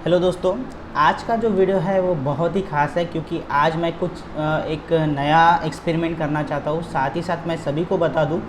Hello दोस्तों, आज का जो वीडियो है वो बहुत ही ख़ास है क्योंकि आज मैं कुछ एक नया एक्सपेरिमेंट करना चाहता हूँ। साथ ही साथ मैं सभी को बता दूँ,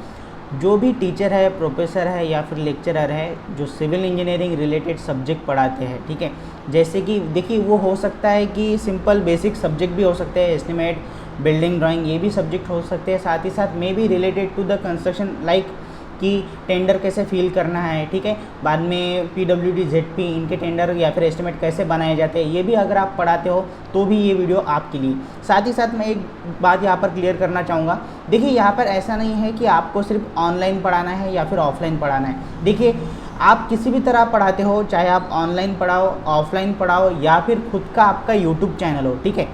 जो भी टीचर है, प्रोफेसर है या फिर लेक्चरर है जो सिविल इंजीनियरिंग रिलेटेड सब्जेक्ट पढ़ाते हैं, ठीक है। जैसे कि देखिए, वो हो सकता है कि सिंपल बेसिक सब्जेक्ट भी हो सकते हैं, एस्टिमेट, बिल्डिंग ड्राइंग, ये भी सब्जेक्ट हो सकते हैं। साथ ही साथ may be related to the construction, like कि टेंडर कैसे फिल करना है, ठीक है। बाद में PWD, ZP, इनके टेंडर या फिर एस्टिमेट कैसे बनाए जाते हैं, ये भी अगर आप पढ़ाते हो तो भी ये वीडियो आपके लिए। साथ ही साथ मैं एक बात यहाँ पर क्लियर करना चाहूँगा। देखिए, यहाँ पर ऐसा नहीं है कि आपको सिर्फ ऑनलाइन पढ़ाना है या फिर ऑफलाइन पढ़ाना है। देखिए, आप किसी भी तरह पढ़ाते हो, चाहे आप ऑनलाइन पढ़ाओ, ऑफलाइन पढ़ाओ या फिर खुद का आपका यूट्यूब चैनल हो, ठीक है,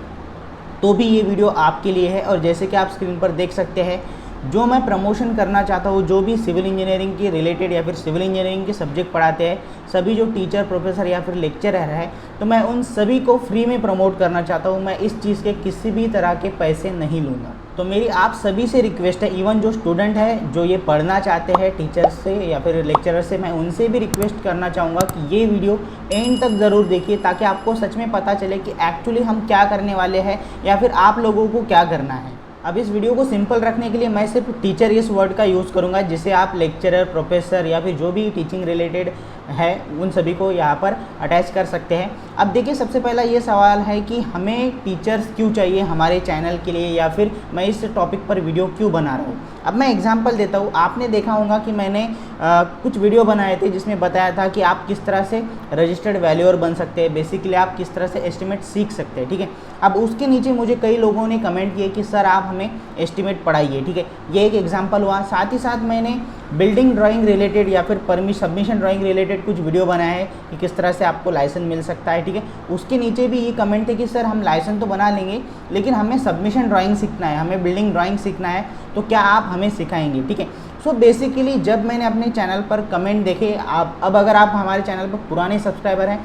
तो भी ये वीडियो आपके लिए है। और जैसे कि आप स्क्रीन पर देख सकते हैं, जो मैं प्रमोशन करना चाहता हूँ, जो भी सिविल इंजीनियरिंग के रिलेटेड या फिर सिविल इंजीनियरिंग के सब्जेक्ट पढ़ाते हैं, सभी जो टीचर, प्रोफेसर या फिर लेक्चरर है, तो मैं उन सभी को फ्री में प्रमोट करना चाहता हूँ। मैं इस चीज़ के किसी भी तरह के पैसे नहीं लूँगा। तो मेरी आप सभी से रिक्वेस्ट है, इवन जो स्टूडेंट है जो ये पढ़ना चाहते हैं टीचर से या फिर लेक्चरर से, मैं उनसे भी रिक्वेस्ट करना चाहूँगा कि ये वीडियो एंड तक ज़रूर देखिए, ताकि आपको सच में पता चले कि एक्चुअली हम क्या करने वाले हैं या फिर आप लोगों को क्या करना है। अब इस वीडियो को सिंपल रखने के लिए मैं सिर्फ टीचर इस वर्ड का यूज़ करूंगा, जिसे आप लेक्चरर, प्रोफेसर या फिर जो भी टीचिंग रिलेटेड है उन सभी को यहाँ पर अटैच कर सकते हैं। अब देखिए, सबसे पहला ये सवाल है कि हमें टीचर्स क्यों चाहिए हमारे चैनल के लिए, या फिर मैं इस टॉपिक पर वीडियो क्यों बना रहा हूँ। अब मैं एग्जांपल देता हूँ। आपने देखा होगा कि मैंने कुछ वीडियो बनाए थे जिसमें बताया था कि आप किस तरह से रजिस्टर्ड वैल्यूअर बन सकते हैं, बेसिकली आप किस तरह से एस्टिमेट सीख सकते हैं, ठीक है। अब उसके नीचे मुझे कई लोगों ने कमेंट किए कि सर आप हमें एस्टिमेट पढ़ाइए, ठीक है। ये एक एग्जांपल हुआ। साथ ही साथ मैंने बिल्डिंग ड्राइंग रिलेटेड या फिर सबमिशन ड्राइंग रिलेटेड कुछ वीडियो बनाया है कि किस तरह से आपको लाइसेंस मिल सकता है, ठीक है। उसके नीचे भी ये कमेंट थे कि सर हम लाइसेंस तो बना लेंगे, लेकिन हमें सबमिशन ड्राइंग सीखना है, हमें बिल्डिंग ड्राइंग सीखना है, तो क्या आप हमें सिखाएंगे, ठीक है। सो बेसिकली जब मैंने अपने चैनल पर कमेंट देखे, आप अब अगर आप हमारे चैनल पर पुराने सब्सक्राइबर हैं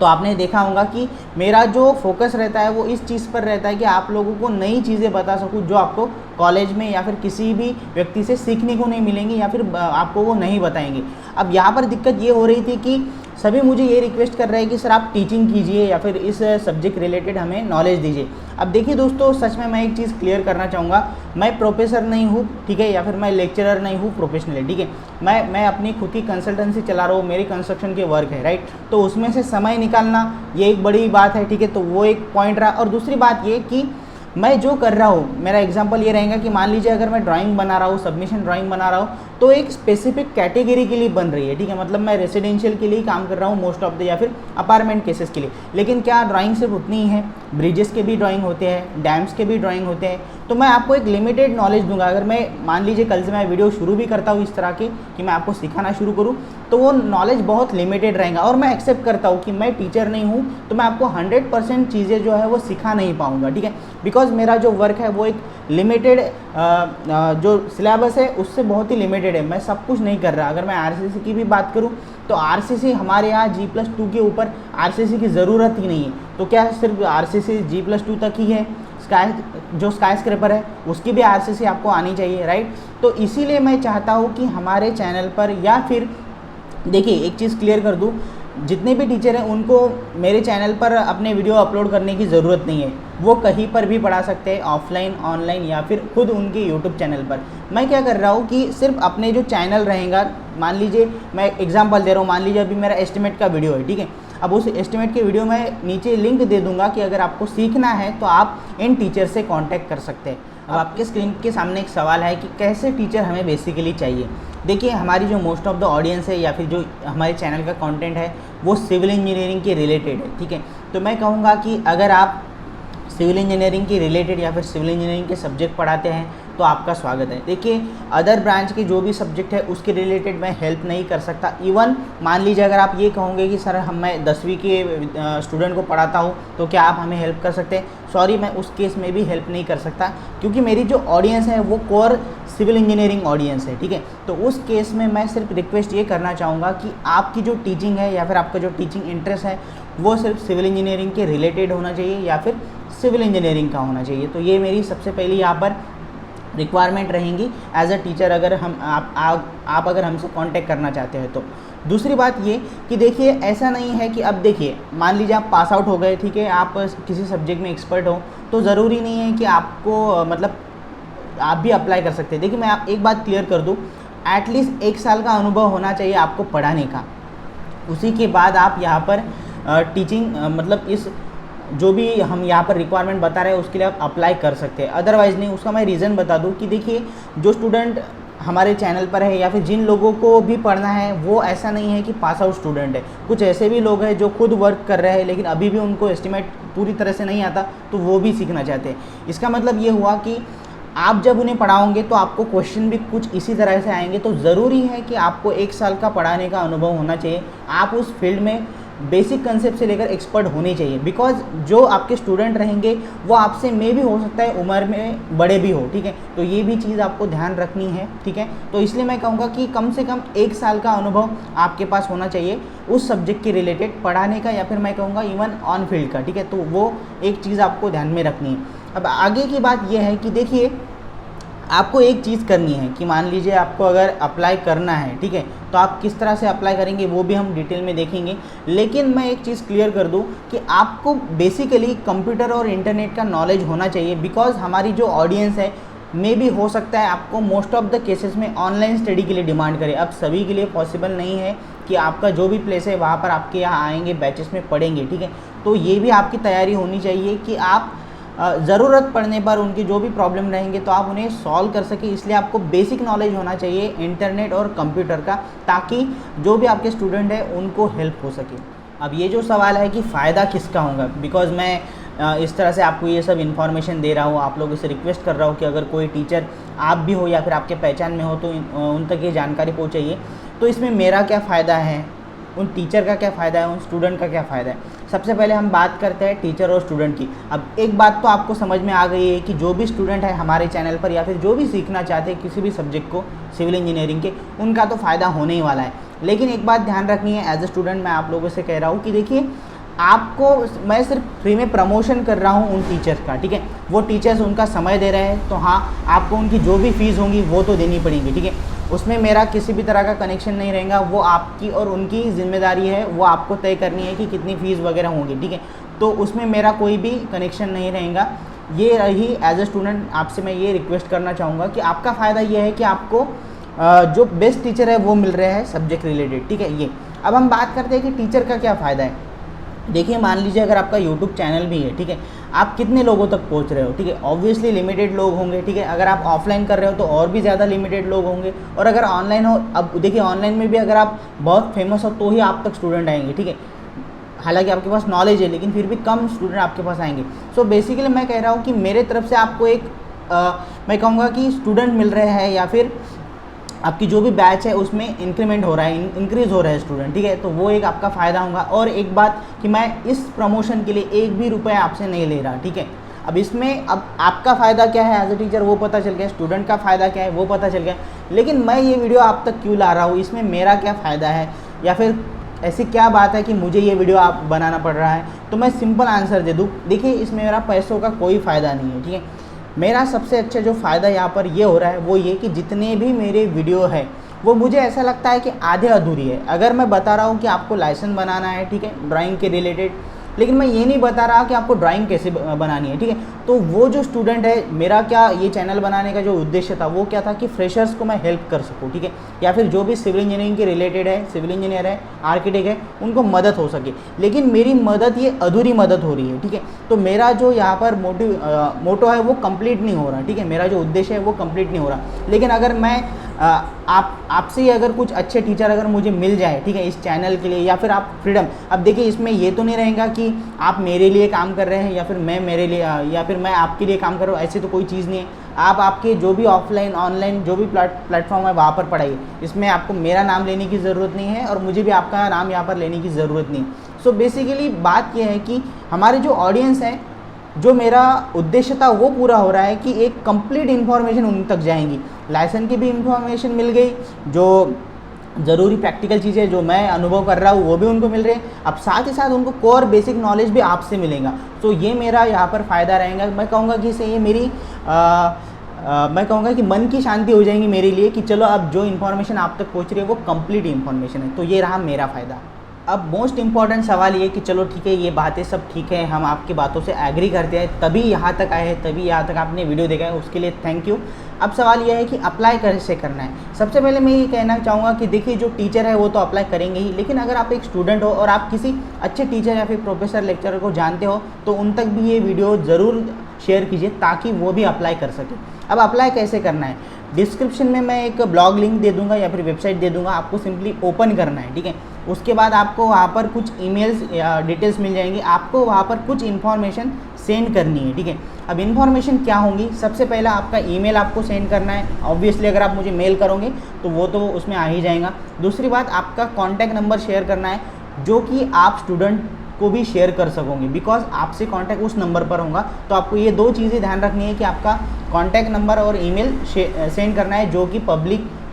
तो आपने देखा होगा कि मेरा जो फोकस रहता है वो इस चीज़ पर रहता है कि आप लोगों को नई चीज़ें बता सकूं जो आपको कॉलेज में या फिर किसी भी व्यक्ति से सीखने को नहीं मिलेंगी या फिर आपको वो नहीं बताएंगे। अब यहाँ पर दिक्कत ये हो रही थी कि सभी मुझे ये रिक्वेस्ट कर रहे हैं कि सर आप टीचिंग कीजिए या फिर इस सब्जेक्ट रिलेटेड हमें नॉलेज दीजिए। अब देखिए दोस्तों, सच में मैं एक चीज़ क्लियर करना चाहूँगा, मैं प्रोफेसर नहीं हूँ, ठीक है, या फिर मैं लेक्चरर नहीं हूँ प्रोफेशनली, ठीक है। मैं अपनी खुद की कंसल्टेंसी चला रहा हूँ, मेरी कंस्ट्रक्शन के वर्क है, राइट। तो उसमें से समय निकालना ये एक बड़ी बात है, ठीक है। तो वो एक पॉइंट रहा। और दूसरी बात ये कि मैं जो कर रहा हूँ, मेरा एग्जांपल ये रहेगा कि मान लीजिए अगर मैं ड्राइंग बना रहा हूँ, सबमिशन ड्राइंग बना रहा हूँ, तो एक स्पेसिफिक कैटेगरी के लिए बन रही है, ठीक है। मतलब मैं रेसिडेंशियल के लिए काम कर रहा हूँ मोस्ट ऑफ द, या फिर अपार्टमेंट केसेस के लिए। लेकिन क्या ड्राइंग सिर्फ उतनी ही है? ब्रिजेस के भी ड्राइंग होते हैं, डैम्स के भी ड्राइंग होते हैं। तो मैं आपको एक लिमिटेड नॉलेज दूंगा। अगर मैं मान लीजिए कल से मैं वीडियो शुरू भी करता हूँ इस तरह के कि मैं आपको सिखाना शुरू करूँ, तो वो नॉलेज बहुत लिमिटेड रहेगा। और मैं एक्सेप्ट करता हूँ कि मैं टीचर नहीं हूँ, तो मैं आपको 100% चीज़ें जो है वो सिखा नहीं पाऊँगा, ठीक है। बिकॉज मेरा जो वर्क है वो एक लिमिटेड जो सिलेबस है उससे बहुत ही लिमिटेड है, मैं सब कुछ नहीं कर रहा। अगर मैं RCC की भी बात करूँ तो RCC हमारे यहाँ G+2 के ऊपर RCC की ज़रूरत ही नहीं है। तो क्या सिर्फ RCC G+2 तक ही है? जो स्काई स्क्रैपर है उसकी भी RCC आपको आनी चाहिए, राइट। तो इसीलिए मैं चाहता हूँ कि हमारे चैनल पर, या फिर देखिए एक चीज़ क्लियर कर दूँ, जितने भी टीचर हैं उनको मेरे चैनल पर अपने वीडियो अपलोड करने की ज़रूरत नहीं है। वो कहीं पर भी पढ़ा सकते हैं, ऑफलाइन, ऑनलाइन या फिर खुद उनके यूट्यूब चैनल पर। मैं क्या कर रहा हूँ कि सिर्फ अपने जो चैनल रहेगा, मान लीजिए मैं एग्जांपल दे रहा हूँ, मान लीजिए अभी मेरा एस्टिमेट का वीडियो है, ठीक है। अब उस एस्टिमेट के वीडियो में नीचे लिंक दे दूंगा कि अगर आपको सीखना है तो आप इन टीचर से कांटेक्ट कर सकते हैं। अब आपके स्क्रीन के सामने एक सवाल है कि कैसे टीचर हमें बेसिकली चाहिए। देखिए, हमारी जो मोस्ट ऑफ द ऑडियंस है या फिर जो हमारे चैनल का कंटेंट है वो सिविल इंजीनियरिंग के रिलेटेड है, ठीक है। तो मैं कहूँगा कि अगर आप सिविल इंजीनियरिंग के रिलेटेड या फिर सिविल इंजीनियरिंग के सब्जेक्ट पढ़ाते हैं तो आपका स्वागत है। देखिए, अदर ब्रांच के जो भी सब्जेक्ट है उसके रिलेटेड मैं हेल्प नहीं कर सकता। इवन मान लीजिए अगर आप ये कहोगे कि सर मैं 10वीं के स्टूडेंट को पढ़ाता हूँ तो क्या आप हमें हेल्प कर सकते हैं? सॉरी, मैं उस केस में भी हेल्प नहीं कर सकता, क्योंकि मेरी जो ऑडियंस है वो कोर सिविल इंजीनियरिंग ऑडियंस है, ठीक है। तो उस केस में मैं सिर्फ रिक्वेस्ट ये करना चाहूँगा कि आपकी जो टीचिंग है या फिर आपका जो टीचिंग इंटरेस्ट है वो सिर्फ सिविल इंजीनियरिंग के रिलेटेड होना चाहिए या फिर सिविल इंजीनियरिंग का होना चाहिए। तो ये मेरी सबसे पहली यहाँ पर रिक्वायरमेंट रहेंगी एज अ टीचर, अगर हम आप अगर हमसे कांटेक्ट करना चाहते हैं तो। दूसरी बात ये कि देखिए ऐसा नहीं है कि अब देखिए मान लीजिए आप पास आउट हो गए, ठीक है, आप किसी सब्जेक्ट में एक्सपर्ट हो, तो ज़रूरी नहीं है कि आपको मतलब आप भी अप्लाई कर सकते हैं। देखिए मैं आप एक बात क्लियर कर दूँ, एटलीस्ट 1 साल का अनुभव होना चाहिए आपको पढ़ाने का, उसी के बाद आप यहाँ पर टीचिंग मतलब इस जो भी हम यहाँ पर रिक्वायरमेंट बता रहे हैं उसके लिए आप अप्लाई कर सकते हैं, अदरवाइज़ नहीं। उसका मैं रीज़न बता दूँ कि देखिए जो स्टूडेंट हमारे चैनल पर है या फिर जिन लोगों को भी पढ़ना है, वो ऐसा नहीं है कि पास आउट स्टूडेंट है। कुछ ऐसे भी लोग हैं जो खुद वर्क कर रहे हैं लेकिन अभी भी उनको एस्टिमेट पूरी तरह से नहीं आता, तो वो भी सीखना चाहते हैं। इसका मतलब ये हुआ कि आप जब उन्हें पढ़ाओगे तो आपको क्वेश्चन भी कुछ इसी तरह से आएंगे। तो ज़रूरी है कि आपको 1 साल का पढ़ाने का अनुभव होना चाहिए, आप उस फील्ड में बेसिक कंसेप्ट से लेकर एक्सपर्ट होने चाहिए। बिकॉज जो आपके स्टूडेंट रहेंगे वो आपसे मे भी हो सकता है उम्र में बड़े भी हो, ठीक है, तो ये भी चीज़ आपको ध्यान रखनी है, ठीक है। तो इसलिए मैं कहूँगा कि कम से कम 1 साल का अनुभव आपके पास होना चाहिए उस सब्जेक्ट के रिलेटेड पढ़ाने का, या फिर मैं कहूँगा इवन ऑन फील्ड का, ठीक है। तो वो एक चीज़ आपको ध्यान में रखनी है। अब आगे की बात यह है कि देखिए आपको एक चीज़ करनी है कि मान लीजिए आपको अगर अप्लाई करना है, ठीक है, तो आप किस तरह से अप्लाई करेंगे वो भी हम डिटेल में देखेंगे। लेकिन मैं एक चीज़ क्लियर कर दूं कि आपको बेसिकली कंप्यूटर और इंटरनेट का नॉलेज होना चाहिए। बिकॉज हमारी जो ऑडियंस है मे भी हो सकता है आपको मोस्ट ऑफ द केसेस में ऑनलाइन स्टडी के लिए डिमांड करे। अब सभी के लिए पॉसिबल नहीं है कि आपका जो भी प्लेस है वहाँ पर आपके यहाँ आएंगे, बैचेस में पढ़ेंगे, ठीक है। तो ये भी आपकी तैयारी होनी चाहिए कि आप ज़रूरत पड़ने पर उनकी जो भी प्रॉब्लम रहेंगे तो आप उन्हें सॉल्व कर सकें। इसलिए आपको बेसिक नॉलेज होना चाहिए इंटरनेट और कंप्यूटर का, ताकि जो भी आपके स्टूडेंट हैं उनको हेल्प हो सके। अब ये जो सवाल है कि फ़ायदा किसका होगा, बिकॉज़ मैं इस तरह से आपको ये सब इन्फॉर्मेशन दे रहा हूँ, आप लोगों से रिक्वेस्ट कर रहा हूँ कि अगर कोई टीचर आप भी हो या फिर आपके पहचान में हो तो उन तक ये जानकारी पहुँचाइए। तो इसमें मेरा क्या फ़ायदा है, उन टीचर का क्या फ़ायदा है, उन स्टूडेंट का क्या फ़ायदा है। सबसे पहले हम बात करते हैं टीचर और स्टूडेंट की। अब एक बात तो आपको समझ में आ गई है कि जो भी स्टूडेंट है हमारे चैनल पर या फिर जो भी सीखना चाहते हैं किसी भी सब्जेक्ट को सिविल इंजीनियरिंग के, उनका तो फ़ायदा होने ही वाला है। लेकिन एक बात ध्यान रखनी है, एज ए स्टूडेंट मैं आप लोगों से कह रहा हूँ कि देखिए आपको मैं सिर्फ फ्री में प्रमोशन कर रहा हूँ उन टीचर्स का, ठीक है। वो टीचर्स उनका समय दे रहे हैं तो हाँ आपको उनकी जो भी फ़ीस होंगी वो तो देनी पड़ेगी, ठीक है। उसमें मेरा किसी भी तरह का कनेक्शन नहीं रहेगा, वो आपकी और उनकी जिम्मेदारी है, वो आपको तय करनी है कि कितनी फ़ीस वगैरह होंगी, ठीक है। तो उसमें मेरा कोई भी कनेक्शन नहीं रहेगा। ये रही एज ए स्टूडेंट आपसे मैं ये रिक्वेस्ट करना चाहूँगा कि आपका फ़ायदा ये है कि आपको जो बेस्ट टीचर है वो मिल रहे हैं सब्जेक्ट रिलेटेड, ठीक है। ये अब हम बात करते हैं कि टीचर का क्या फ़ायदा है। देखिए मान लीजिए अगर आपका यूट्यूब चैनल भी है, ठीक है, आप कितने लोगों तक पहुंच रहे हो, ठीक है। ऑब्वियसली लिमिटेड लोग होंगे, ठीक है। अगर आप ऑफलाइन कर रहे हो तो और भी ज़्यादा लिमिटेड लोग होंगे, और अगर ऑनलाइन हो, अब देखिए ऑनलाइन में भी अगर आप बहुत फेमस हो तो ही आप तक स्टूडेंट आएंगे, ठीक है। हालांकि आपके पास नॉलेज है लेकिन फिर भी कम स्टूडेंट आपके पास आएंगे। सो बेसिकली मैं कह रहा हूँ कि मेरे तरफ से आपको एक मैं कहूँगा कि स्टूडेंट मिल रहे हैं या फिर आपकी जो भी बैच है उसमें इंक्रीमेंट हो रहा है, इंक्रीज़ हो रहा है स्टूडेंट, ठीक है। तो वो एक आपका फ़ायदा होगा। और एक बात कि मैं इस प्रमोशन के लिए एक भी रुपया आपसे नहीं ले रहा, ठीक है। अब इसमें अब आपका फ़ायदा क्या है एज ए टीचर वो पता चल गया, स्टूडेंट का फ़ायदा क्या है वो पता चल गया। लेकिन मैं ये वीडियो आप तक क्यों ला रहा हूँ, इसमें मेरा क्या फ़ायदा है या फिर ऐसी क्या बात है कि मुझे ये वीडियो आप बनाना पड़ रहा है। तो मैं सिंपल आंसर दे दूँ, देखिए इसमें मेरा पैसों का कोई फ़ायदा नहीं है, ठीक है। मेरा सबसे अच्छा जो फ़ायदा यहाँ पर ये हो रहा है वो ये कि जितने भी मेरे वीडियो है वो मुझे ऐसा लगता है कि आधे अधूरी है। अगर मैं बता रहा हूँ कि आपको लाइसेंस बनाना है, ठीक है, ड्राइंग के रिलेटेड, लेकिन मैं ये नहीं बता रहा कि आपको ड्राइंग कैसे बनानी है, ठीक है। तो वो जो स्टूडेंट है, मेरा क्या ये चैनल बनाने का जो उद्देश्य था वो क्या था कि फ्रेशर्स को मैं हेल्प कर सकूँ, ठीक है, या फिर जो भी सिविल इंजीनियरिंग के रिलेटेड है, सिविल इंजीनियर है, आर्किटेक्ट है, उनको मदद हो सके। लेकिन मेरी मदद ये अधूरी मदद हो रही है, ठीक है। तो मेरा जो यहाँ पर मोटो है वो कंप्लीट नहीं हो रहा, ठीक है, मेरा जो उद्देश्य है वो कंप्लीट नहीं हो रहा। लेकिन अगर मैं आपसे ही अगर कुछ अच्छे टीचर अगर मुझे मिल जाए, ठीक है, इस चैनल के लिए, या फिर आप फ्रीडम, अब देखिए इसमें ये तो नहीं रहेगा कि आप मेरे लिए काम कर रहे हैं या फिर मैं मेरे लिए या फिर मैं आपके लिए काम कर रहा हूँ, ऐसी तो कोई चीज़ नहीं है। आप आपके जो भी ऑफलाइन ऑनलाइन जो भी प्लेटफॉर्म है वहाँ पर पढ़ाइए। इसमें आपको मेरा नाम लेने की ज़रूरत नहीं है और मुझे भी आपका नाम यहाँ पर लेने की ज़रूरत नहीं है। सो बेसिकली बात यह है कि हमारी जो ऑडियंस है, जो मेरा उद्देश्य था वो पूरा हो रहा है कि एक कंप्लीट इन्फॉर्मेशन उन तक जाएंगी। लाइसेंस की भी इन्फॉर्मेशन मिल गई, जो ज़रूरी प्रैक्टिकल चीज़ें जो मैं अनुभव कर रहा हूँ वो भी उनको मिल रहे हैं। अब साथ ही साथ उनको कोर बेसिक नॉलेज भी आपसे मिलेगा। तो ये मेरा यहाँ पर फ़ायदा रहेगा। मैं कहूँगा कि इससे ये मेरी मैं कहूँगा कि मन की शांति हो जाएंगी मेरे लिए कि चलो अब जो इन्फॉर्मेशन आप तक पहुँच रही है वो कंप्लीट इन्फॉर्मेशन है। तो ये रहा मेरा फ़ायदा। अब मोस्ट इम्पॉर्टेंट सवाल ये कि चलो ठीक है, ये बातें सब ठीक है, हम आपकी बातों से एग्री करते हैं, तभी यहाँ तक आए हैं, तभी यहाँ तक आपने वीडियो देखा है, उसके लिए थैंक यू। अब सवाल यह है कि अप्लाई कैसे करना है। सबसे पहले मैं ये कहना चाहूँगा कि देखिए, जो टीचर है वो तो अप्लाई करेंगे ही, लेकिन अगर आप एक स्टूडेंट हो और आप किसी अच्छे टीचर या फिर प्रोफेसर लेक्चरर को जानते हो तो उन तक भी ये वीडियो ज़रूर शेयर कीजिए ताकि वो भी अप्लाई कर सके। अब अप्लाई कैसे करना है, डिस्क्रिप्शन में मैं एक ब्लॉग लिंक दे दूंगा या फिर वेबसाइट दे दूंगा, आपको सिंपली ओपन करना है, ठीक है। उसके बाद आपको वहाँ पर कुछ ईमेल्स या डिटेल्स मिल जाएंगी, आपको वहाँ पर कुछ इन्फॉर्मेशन सेंड करनी है, ठीक है। अब इन्फॉर्मेशन क्या होंगी, सबसे पहला आपका ईमेल आपको सेंड करना है। ऑब्वियसली अगर आप मुझे मेल करोगे तो वो तो उसमें आ ही जाएगा। दूसरी बात, आपका कॉन्टैक्ट नंबर शेयर करना है जो कि आप स्टूडेंट को भी शेयर कर सकोगे, बिकॉज आपसे कांटेक्ट उस नंबर पर होगा। तो आपको ये दो चीज़ें ध्यान रखनी है कि आपका कांटेक्ट नंबर और ईमेल सेंड करना है जो कि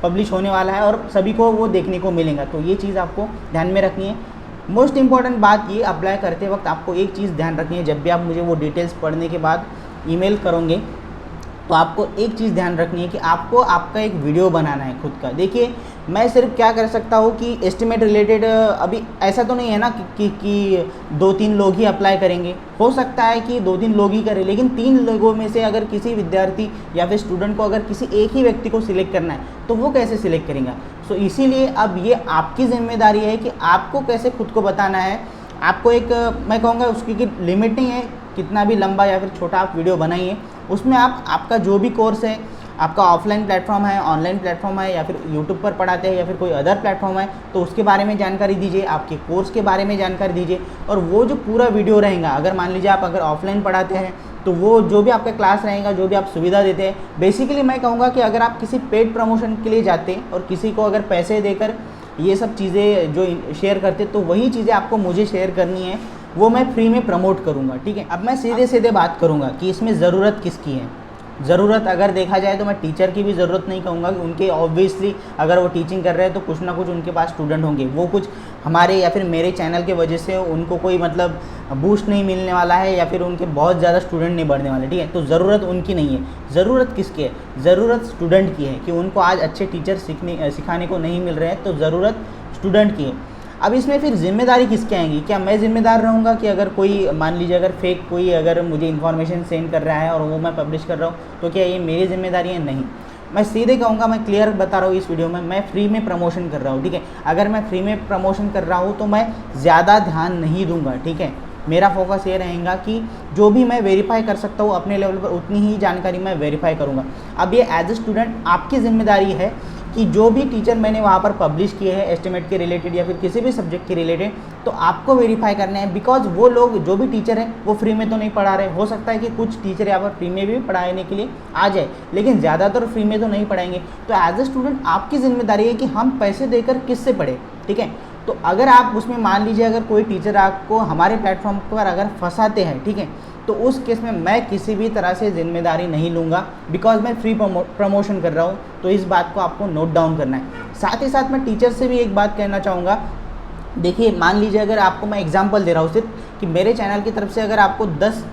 पब्लिश होने वाला है और सभी को वो देखने को मिलेगा। तो ये चीज़ आपको ध्यान में रखनी है। मोस्ट इंपॉर्टेंट बात ये, अप्लाई करते वक्त आपको एक चीज़ ध्यान रखनी है, जब भी आप मुझे वो डिटेल्स पढ़ने के बाद ईमेल करोगे तो आपको एक चीज़ ध्यान रखनी है कि आपको आपका एक वीडियो बनाना है खुद का। देखिए, मैं सिर्फ क्या कर सकता हूँ कि एस्टिमेट रिलेटेड, अभी ऐसा तो नहीं है ना कि 2-3 लोग ही अप्लाई करेंगे। हो सकता है कि 2-3 लोग ही करें, लेकिन 3 लोगों में से अगर किसी विद्यार्थी या फिर स्टूडेंट को अगर किसी एक ही व्यक्ति को सिलेक्ट करना है तो वो कैसे सिलेक्ट करेंगे। सो इसीलिए अब ये आपकी जिम्मेदारी है कि आपको कैसे खुद को बताना है। आपको एक, मैं कहूँगा उसकी की लिमिट नहीं है, कितना भी लंबा या फिर छोटा आप वीडियो बनाइए। उसमें आप आपका जो भी कोर्स है, आपका ऑफलाइन प्लेटफॉर्म है, ऑनलाइन प्लेटफॉर्म है, या फिर यूट्यूब पर पढ़ाते हैं या फिर कोई अदर प्लेटफॉर्म है, तो उसके बारे में जानकारी दीजिए, आपके कोर्स के बारे में जानकारी दीजिए। और वो जो पूरा वीडियो रहेगा, अगर मान लीजिए आप अगर ऑफलाइन पढ़ाते हैं तो वो जो भी आपका क्लास रहेगा, जो भी आप सुविधा देते हैं, बेसिकली मैं कहूँगा कि अगर आप किसी पेड प्रमोशन के लिए जाते हैं और किसी को अगर पैसे देकर ये सब चीज़ें जो शेयर करते, तो वही चीज़ें आपको मुझे शेयर करनी है, वो मैं फ्री में प्रमोट करूँगा, ठीक है। अब मैं सीधे बात करूँगा कि इसमें ज़रूरत किसकी है। ज़रूरत अगर देखा जाए तो मैं टीचर की भी ज़रूरत नहीं कहूँगा कि उनके, ऑब्वियसली अगर वो टीचिंग कर रहे हैं तो कुछ ना कुछ उनके पास स्टूडेंट होंगे, वो कुछ हमारे या फिर मेरे चैनल के वजह से उनको कोई मतलब बूस्ट नहीं मिलने वाला है या फिर उनके बहुत ज़्यादा स्टूडेंट नहीं बढ़ने वाले, ठीक है। तो ज़रूरत उनकी नहीं है, ज़रूरत किसकी है, ज़रूरत स्टूडेंट की है कि उनको आज अच्छे टीचर सिखाने को नहीं मिल रहे हैं, तो ज़रूरत स्टूडेंट की है। अब इसमें फिर जिम्मेदारी किसकी आएंगी, क्या मैं जिम्मेदार रहूँगा कि अगर कोई, मान लीजिए अगर फेक कोई अगर मुझे इन्फॉर्मेशन सेंड कर रहा है और वो मैं पब्लिश कर रहा हूँ, तो क्या ये मेरी जिम्मेदारी है? नहीं। मैं सीधे कहूँगा, मैं क्लियर बता रहा हूँ इस वीडियो में, मैं फ्री में प्रमोशन कर रहा हूँ, ठीक है। अगर मैं फ्री में प्रमोशन कर रहा हूँ तो मैं ज़्यादा ध्यान नहीं दूंगा, ठीक है। मेरा फोकस ये रहेगा कि जो भी मैं वेरीफाई कर सकता हूँ अपने लेवल पर, उतनी ही जानकारी मैं वेरीफाई करूँगा। अब ये एज ए स्टूडेंट आपकी जिम्मेदारी है कि जो भी टीचर मैंने वहाँ पर पब्लिश किए हैं एस्टिमेट के रिलेटेड या फिर किसी भी सब्जेक्ट के रिलेटेड, तो आपको वेरीफाई करना है। बिकॉज वो लोग जो भी टीचर हैं वो फ्री में तो नहीं पढ़ा रहे। हो सकता है कि कुछ टीचर यहाँ पर फ्री में भी पढ़ाने के लिए आ जाए, लेकिन ज़्यादातर फ्री में तो नहीं पढ़ाएंगे। तो एज ए स्टूडेंट आपकी जिम्मेदारी है कि हम पैसे देकर किससे पढ़े, ठीक है। तो अगर आप उसमें मान लीजिए अगर कोई टीचर आपको हमारे प्लेटफॉर्म पर अगर फंसाते हैं, ठीक है, तो उस केस में मैं किसी भी तरह से जिम्मेदारी नहीं लूँगा, बिकॉज मैं फ्री प्रमोशन कर रहा हूँ। तो इस बात को आपको नोट डाउन करना है। साथ ही साथ मैं टीचर से भी एक बात कहना चाहूँगा। देखिए, मान लीजिए अगर आपको मैं एग्जांपल दे रहा हूँ सिर्फ कि मेरे चैनल की तरफ से अगर आपको 10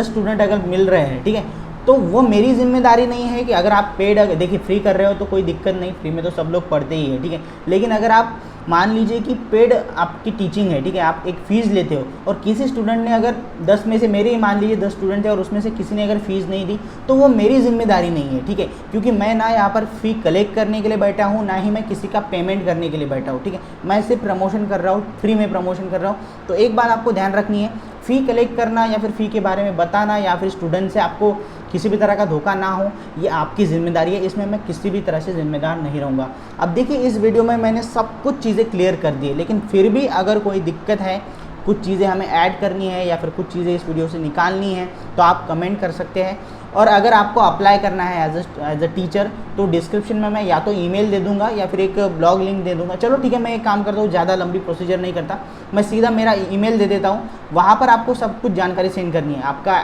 स्टूडेंट अगर मिल रहे हैं, ठीक है, तो वो मेरी जिम्मेदारी नहीं है कि अगर आप पेड, देखिए फ्री कर रहे हो तो कोई दिक्कत नहीं, फ्री में तो सब लोग पढ़ते ही है, ठीक है। लेकिन अगर आप मान लीजिए कि पेड आपकी टीचिंग है, ठीक है, आप एक फ़ीस लेते हो और किसी स्टूडेंट ने अगर 10 में से, मेरे ही मान लीजिए 10 स्टूडेंट है और उसमें से किसी ने अगर फ़ीस नहीं दी, तो वो मेरी जिम्मेदारी नहीं है, ठीक है। क्योंकि मैं ना यहाँ पर फ़ी कलेक्ट करने के लिए बैठा हूँ, ना ही मैं किसी का पेमेंट करने के लिए बैठा हूँ, ठीक है। मैं सिर्फ प्रमोशन कर रहा हूँ, फ्री में प्रमोशन कर रहा हूँ। तो एक बात आपको ध्यान रखनी है, फ़ी कलेक्ट करना या फिर फ़ी के बारे में बताना या फिर स्टूडेंट से आपको किसी भी तरह का धोखा ना हो, ये आपकी ज़िम्मेदारी है। इसमें मैं किसी भी तरह से ज़िम्मेदार नहीं रहूँगा। अब देखिए, इस वीडियो में मैंने सब कुछ चीज़ें क्लियर कर दी है, लेकिन फिर भी अगर कोई दिक्कत है, कुछ चीज़ें हमें ऐड करनी है या फिर कुछ चीज़ें इस वीडियो से निकालनी है, तो आप कमेंट कर सकते हैं। और अगर आपको अप्लाई करना है एज अ टीचर, तो डिस्क्रिप्शन में मैं या तो ईमेल दे दूंगा या फिर एक ब्लॉग लिंक दे दूंगा। चलो ठीक है, मैं एक काम करता हूँ, ज़्यादा लंबी प्रोसीजर नहीं करता, मैं सीधा मेरा ईमेल दे देता हूँ। वहाँ पर आपको सब कुछ जानकारी सेंड करनी है। आपका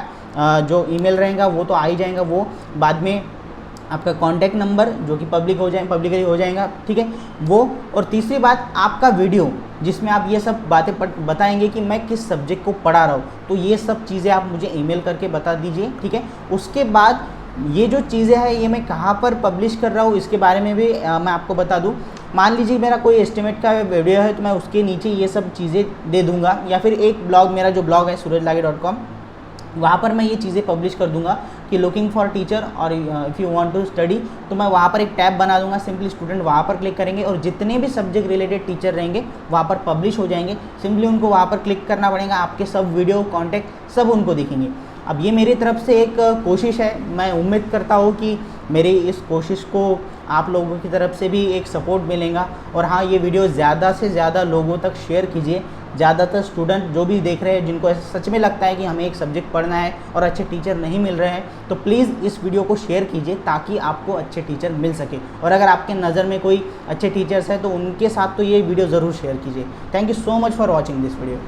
जो ईमेल रहेगा वो तो आ ही जाएगा, वो बाद में आपका कॉन्टैक्ट नंबर जो कि पब्लिकली हो जाएगा, ठीक है, वो। और तीसरी बात, आपका वीडियो जिसमें आप ये सब बातें बताएंगे कि मैं किस सब्जेक्ट को पढ़ा रहा हूँ, तो ये सब चीज़ें आप मुझे ईमेल करके बता दीजिए, ठीक है। उसके बाद ये जो चीज़ें हैं ये मैं कहाँ पर पब्लिश कर रहा हूँ इसके बारे में भी मैं आपको बता दूँ। मान लीजिए मेरा कोई एस्टिमेट का वीडियो है तो मैं उसके नीचे ये सब चीज़ें दे दूँगा, या फिर एक ब्लॉग, मेरा जो ब्लॉग है surajlage.com, वहाँ पर मैं ये चीज़ें पब्लिश कर दूंगा कि लुकिंग फॉर टीचर और if you want to study, तो मैं वहाँ पर एक टैब बना दूंगा, सिंपली स्टूडेंट वहाँ पर क्लिक करेंगे और जितने भी सब्जेक्ट रिलेटेड टीचर रहेंगे वहाँ पर पब्लिश हो जाएंगे। सिंपली उनको वहाँ पर क्लिक करना पड़ेगा, आपके सब वीडियो कॉन्टैक्ट सब उनको दिखेंगे। अब ये मेरी तरफ से एक कोशिश है, मैं उम्मीद करता हूँ कि मेरी इस कोशिश को आप लोगों की तरफ से भी एक सपोर्ट मिलेगा। और हाँ, ये वीडियो ज़्यादा से ज़्यादा लोगों तक शेयर कीजिए। ज़्यादातर स्टूडेंट जो भी देख रहे हैं, जिनको ऐसा सच में लगता है कि हमें एक सब्जेक्ट पढ़ना है और अच्छे टीचर नहीं मिल रहे हैं, तो प्लीज़ इस वीडियो को शेयर कीजिए ताकि आपको अच्छे टीचर मिल सके। और अगर आपके नज़र में कोई अच्छे टीचर्स हैं तो उनके साथ तो ये वीडियो ज़रूर शेयर कीजिए। Thank you so much for watching this video.